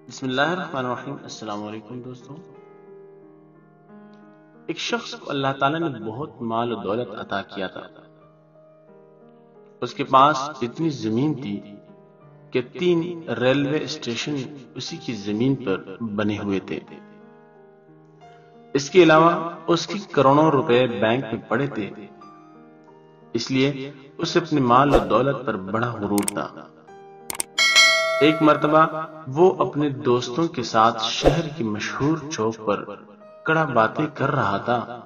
بسم اللہ الرحمن الرحیم۔ السلام علیکم دوستوں۔ ایک شخص کو اللہ تعالیٰ نے بہت مال و دولت عطا کیا تھا۔ اس کے پاس اتنی زمین تھی کہ 3 ریلوے اسٹیشن اسی کی زمین پر بنے ہوئے تھے۔ اس کے علاوہ اس کی کروڑوں روپے بینک میں پڑے تھے، اس لیے اسے اپنے مال و دولت پر بڑا غرور تھا۔ ایک مرتبہ وہ اپنے دوستوں کے ساتھ شہر کی مشہور چوک پر کڑا باتیں کر رہا تھا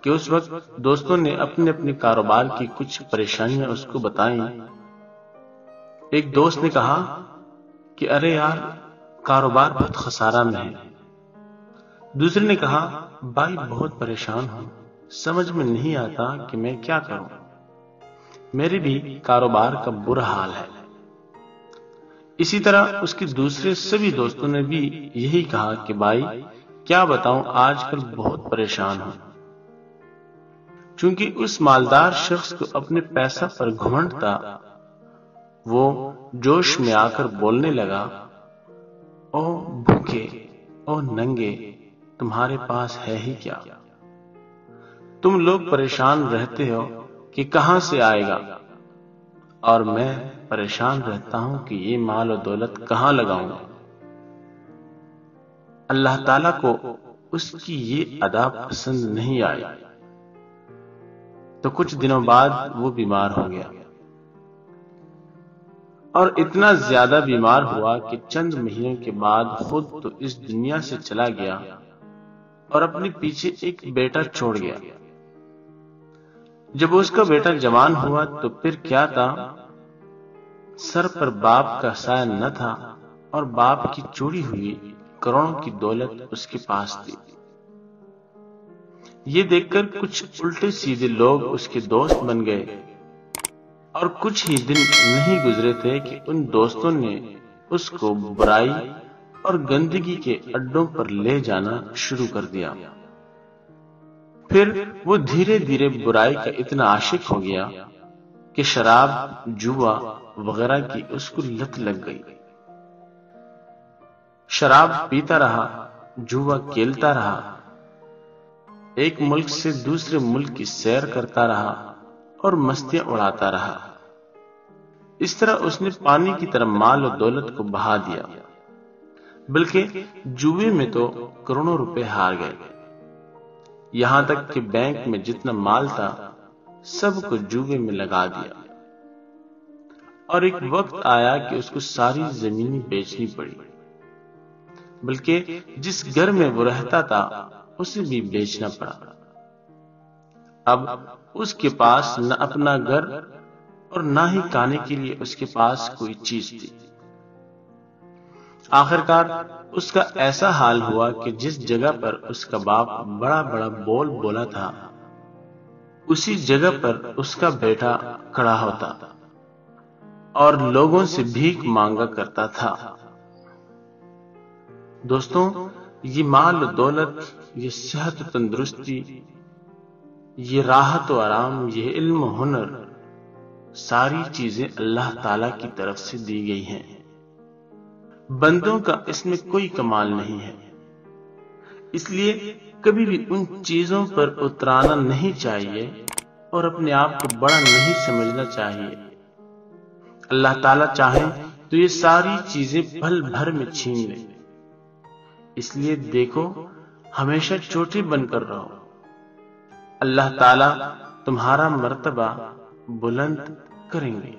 کہ اس وقت دوستوں نے اپنے کاروبار کی کچھ پریشانیاں اس کو بتائیں۔ ایک دوست نے کہا کہ ارے یار، کاروبار بہت خسارہ میں ہے۔ دوسرے نے کہا بھائی بہت پریشان ہوں، سمجھ میں نہیں آتا کہ میں کیا کروں، میرے بھی کاروبار کا برا حال ہے۔ اسی طرح اس کے دوسرے سبھی دوستوں نے بھی یہی کہا کہ بھائی کیا بتاؤں، آج کل بہت پریشان ہوں۔ چونکہ اس مالدار شخص کو اپنے پیسہ پر گھمنڈ تھا، وہ جوش میں آ کر بولنے لگا، او بھوکے، او ننگے، تمہارے پاس ہے ہی کیا؟ تم لوگ پریشان رہتے ہو کہ کہاں سے آئے گا، اور میں پریشان رہتا ہوں کہ یہ مال و دولت کہاں لگاؤں گا۔ اللہ تعالیٰ کو اس کی یہ ادا پسند نہیں آئی، تو کچھ دنوں بعد وہ بیمار ہو گیا، اور اتنا زیادہ بیمار ہوا کہ چند مہینوں کے بعد خود تو اس دنیا سے چلا گیا اور اپنے پیچھے ایک بیٹا چھوڑ گیا۔ جب اس کا بیٹا جوان ہوا تو پھر کیا تھا، سر پر باپ کا سایہ نہ تھا، اور باپ کی چوری ہوئی کروڑوں کی دولت اس کے پاس تھی۔ یہ دیکھ کر کچھ الٹے سیدھے لوگ اس کے دوست بن گئے، اور کچھ ہی دن نہیں گزرے تھے کہ ان دوستوں نے اس کو برائی اور گندگی کے اڈوں پر لے جانا شروع کر دیا۔ پھر وہ دھیرے دھیرے برائی کا اتنا عاشق ہو گیا کہ شراب، جوا وغیرہ کی اس کو لت لگ گئی۔ شراب پیتا رہا، جوا کھیلتا رہا، ایک ملک سے دوسرے ملک کی سیر کرتا رہا اور مستیاں اڑاتا رہا۔ اس طرح اس نے پانی کی طرح مال و دولت کو بہا دیا، بلکہ جوے میں تو کروڑوں روپے ہار گئے، یہاں تک کہ بینک میں جتنا مال تھا سب کو جوے میں لگا دیا، اور ایک وقت آیا کہ اس کو ساری زمینیں بیچنی پڑی، بلکہ جس گھر میں وہ رہتا تھا اسے بھی بیچنا پڑا۔ اب اس کے پاس نہ اپنا گھر اور نہ ہی کھانے کے لیے اس کے پاس کوئی چیز تھی۔ آخرکار اس کا ایسا حال ہوا کہ جس جگہ پر اس کا باپ بڑا بڑا بول بولا تھا، اسی جگہ پر اس کا بیٹا کھڑا ہوتا اور لوگوں سے بھیک مانگا کرتا تھا۔ دوستوں، یہ مال و دولت، یہ صحت و تندرستی، یہ راحت و آرام، یہ علم و ہنر، ساری چیزیں اللہ تعالی کی طرف سے دی گئی ہیں۔ بندوں کا اس میں کوئی کمال نہیں ہے، اس لیے کبھی بھی ان چیزوں پر اترانا نہیں چاہیے اور اپنے آپ کو بڑا نہیں سمجھنا چاہیے۔ اللہ تعالیٰ چاہیں تو یہ ساری چیزیں پل بھر میں چھین لے، اس لیے دیکھو ہمیشہ چھوٹے بن کر رہو، اللہ تعالیٰ تمہارا مرتبہ بلند کریں گے۔